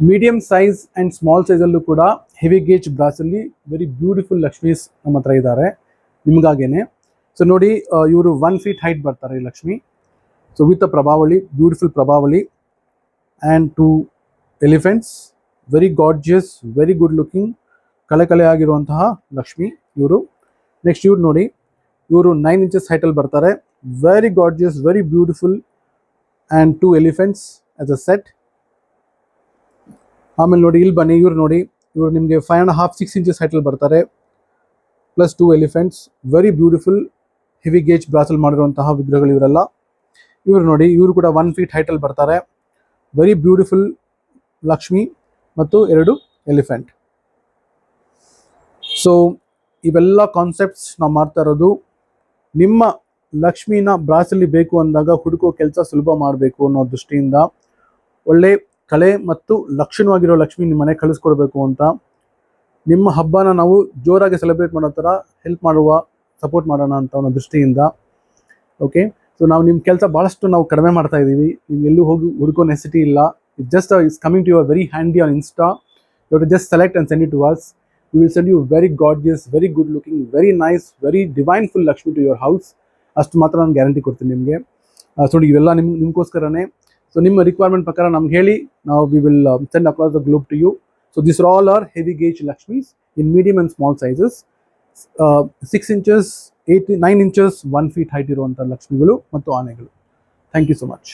Medium size and small ಸೈಜಲ್ಲೂ ಕೂಡ heavy gauge ಬ್ರಾಸಲ್ಲಿ very beautiful Lakshmi's ನಮ್ಮ ಹತ್ರ ಇದ್ದಾರೆ ನಿಮಗಾಗೇನೆ. ಸೊ ನೋಡಿ, ಇವರು 1 feet ಹೈಟ್ ಬರ್ತಾರೆ ಈ ಲಕ್ಷ್ಮಿ. ಸೊ ವಿತ್ ಪ್ರಭಾವಳಿ, ಬ್ಯೂಟಿಫುಲ್ ಪ್ರಭಾವಳಿ and 2 elephants, very gorgeous, very good looking, ಕಳೆ ಆಗಿರುವಂತಹ ಲಕ್ಷ್ಮಿ ಇವರು. ನೆಕ್ಸ್ಟ್ ಇವ್ರು ನೋಡಿ, ಇವರು 9 inches ಹೈಟಲ್ಲಿ ಬರ್ತಾರೆ, very gorgeous, very beautiful and 2 elephants as a set. ಆಮೇಲೆ ನೋಡಿ, ಇಲ್ಲಿ ಬನ್ನಿ, ಇವ್ರು ನೋಡಿ, ಇವರು ನಿಮಗೆ 5.5 6 inches ಹೈಟಲ್ಲಿ ಬರ್ತಾರೆ, plus 2 elephants, very beautiful heavy gauge ಬ್ರಾಸಲ್ಲಿ ಮಾಡಿರುವಂತಹ ವಿಗ್ರಹಗಳು ಇವರೆಲ್ಲ. ಇವರು ನೋಡಿ, ಇವರು ಕೂಡ 1 feet ಹೈಟಲ್ಲಿ ಬರ್ತಾರೆ, ವೆರಿ ಬ್ಯೂಟಿಫುಲ್ ಲಕ್ಷ್ಮಿ ಮತ್ತು 2 ಎಲಿಫೆಂಟ್. ಸೊ ಇವೆಲ್ಲ ಕಾನ್ಸೆಪ್ಟ್ಸ್ ನಾವು ಮಾಡ್ತಾ ಇರೋದು ನಿಮ್ಮ ಲಕ್ಷ್ಮಿನ ಬ್ರಾಸಲ್ಲಿ ಬೇಕು ಅಂದಾಗ ಹುಡುಕೋ ಕೆಲಸ ಸುಲಭ ಮಾಡಬೇಕು ಅನ್ನೋ ದೃಷ್ಟಿಯಿಂದ, ಒಳ್ಳೆ ಕಲೆ ಮತ್ತು ಲಕ್ಷಣವಾಗಿರೋ ಲಕ್ಷ್ಮಿ ನಿಮ್ಮ ಮನೆಗೆ ಕಳಿಸ್ಕೊಡ್ಬೇಕು ಅಂತ, ನಿಮ್ಮ ಹಬ್ಬನ ನಾವು ಜೋರಾಗಿ ಸೆಲೆಬ್ರೇಟ್ ಮಾಡೋ ಥರ ಹೆಲ್ಪ್ ಮಾಡುವ, ಸಪೋರ್ಟ್ ಮಾಡೋಣ ಅಂತ ಅನ್ನೋ ದೃಷ್ಟಿಯಿಂದ. ಓಕೆ, ಸೊ ನಾವು ನಿಮ್ಮ ಕೆಲಸ ಭಾಳಷ್ಟು ನಾವು ಕಡಿಮೆ ಮಾಡ್ತಾ ಇದ್ದೀವಿ. ನೀವು ಎಲ್ಲೂ ಹೋಗಿ ಹುಡುಕೋ ನೆಸಿಟಿ ಇಲ್ಲ. It just is coming to your very handy on Insta. You have to just select and send it to us. We will send you very gorgeous, very good looking, very nice, very divine full Lakshmi to your house. ಅಷ್ಟು ಮಾತ್ರ ನಾನು guarantee ಕೊಡ್ತೀನಿ ನಿಮಗೆ. So ಇವೆಲ್ಲ ನಿಮಗೋಸ್ಕರನೇ. So ನಿಮ್ಮ requirement ಪ್ರಕಾರ ನಮ್ಗೆ ಹೇಳಿ, ನಾವು we will send across the globe to you. So this are all are heavy gauge Lakshmis in medium and small sizes. 6 inches, 9 inches, 1 feet height ಇರುವಂಥ ಲಕ್ಷ್ಮಿಗಳು ಮತ್ತು ಆನೆಗಳು. Thank you so much.